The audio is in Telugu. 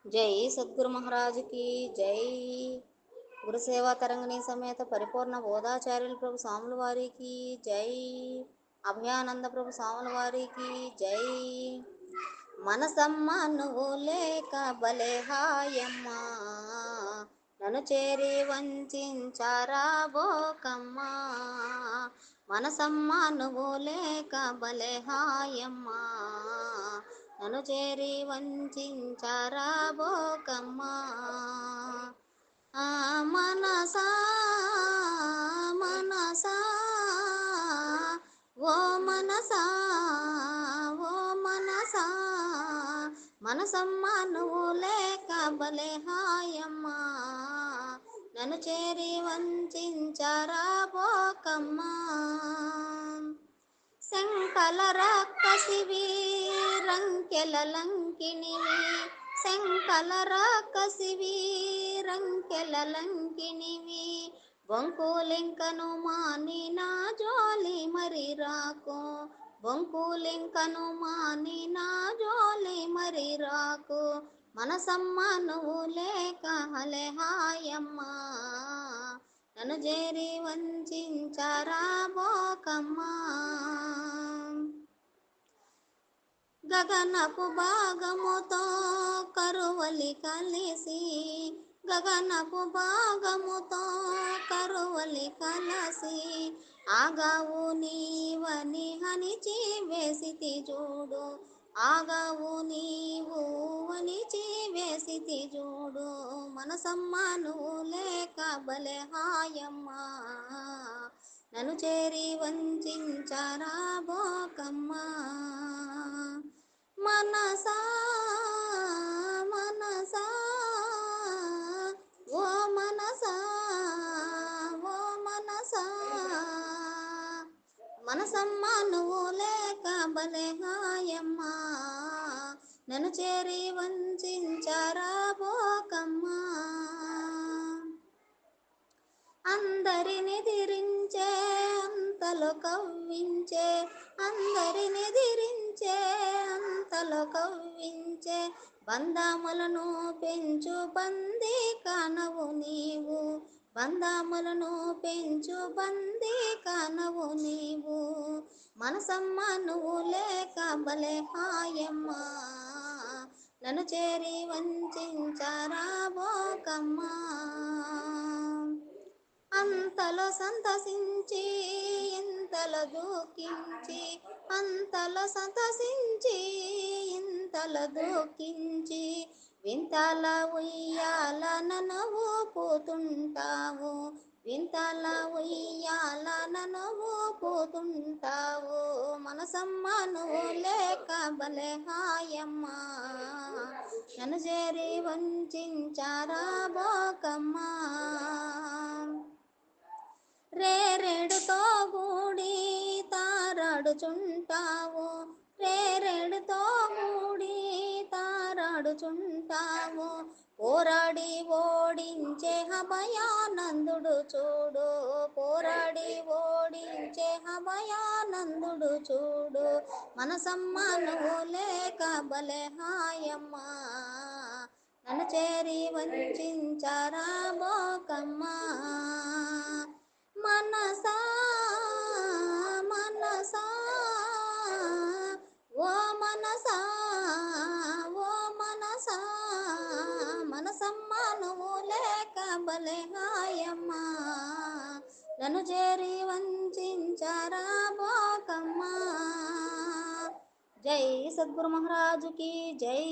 జై సద్గురు మహారాజుకి జై. గురుసేవా తరంగిణి సమేత పరిపూర్ణ బోధాచార్యులు ప్రభు స్వాముల వారికి జై. అభయానంద ప్రభు స్వాముల వారికి జై. మనసమ్మ నువ్వు లేక బలే హాయమ్మా, నన్ను చేరి వంచారా బోకమ్మా. మనసమ్మ నువ్వు లేక బలే హాయమ్మా, నన్ను చేరి వంచారా బోకమ్మా. మనసా మనసా ఓ మనసా ఓ మనసా, మనసమ్మ నువ్వు లేక బలే హాయమ్మా, నన్ను చేరి వంచారా బోకమ్మా. శంకల రాక్షసివి రంకెల లంకిణివి, శంకల రాక్షసివి రంకెల లంకిణివి, బొంకులింకను మాని నా జోలి మరి రాకు, బొంకులింకను మాని నా జోలి మరి రాకు. మనసమ్మ నువ్వు లేక హలే హాయమ్మా, నన్ను చేరి వంచారా బోకమ్మా. గగనపు భాగముతో కరువలి కలిసి, గగనపు భాగముతో కరువలి కలసి, ఆగావు నీవని హనిచి వేసితి చూడు, ఆగావు నీవు వనిచి వేసితి చూడు. మనసమ్మ నువ్వు లేక బలే హాయమ్మా, నన్ను చేరి వంచారా బోకమ్మా. మనసా మనసా ఓ మనసా ఓ మనసా, మనసమ్మ నువ్వు లేక బలే హాయమ్మా, నన్ను చేరి వంచారా బోకమ్మా. అందరిని దిరించే అంతలో కవ్వించే, అందరిని దిరించే అంతలో కవ్వించే, బంధములను పెంచు బందీ కానవు నీవు, బంధములను పెంచు బందీ కానవు నీవు. మనసమ్మ నువ్వు లేక బలే హాయమ్మా, నన్ను చేరి వంచారా బోకమ్మా. అంతలో సంతసించి ఇంతలో దూకించి, అంతలో సంతసించి ఇంతలో దూకించి, వింతల ఉయ్యాల నన్ను ఊపుతుంటావు, వింతల ఉయ్యాల నన్ను ఊపుతుంటావు. మనసమ్మ నువ్వు లేక బలే హాయమ్మా, నన్ను చేరి వంచారా బోకమ్మా. రేరెడుతో గూడి తారాడుచుంటావు, రేరెడుతో గూడి తారాడుచుంటావు, పోరాడి ఓడించే అభయానందుడు చూడు, పోరాడి ఓడించే అభయానందుడు చూడు. మనసమ్మ నువ్వు లేక బలే హాయమ్మా, నన్ను చేరి వంచారా బోకమ్మా. మనసా మనసా ఓ మనసా ఓ మనసా, మనసమ్మ నువ్వు లేక బలే హాయమ్మా, నన్ను చేరి వంచారా బోకమ్మా. జై సద్గురు మహారాజుకి జై.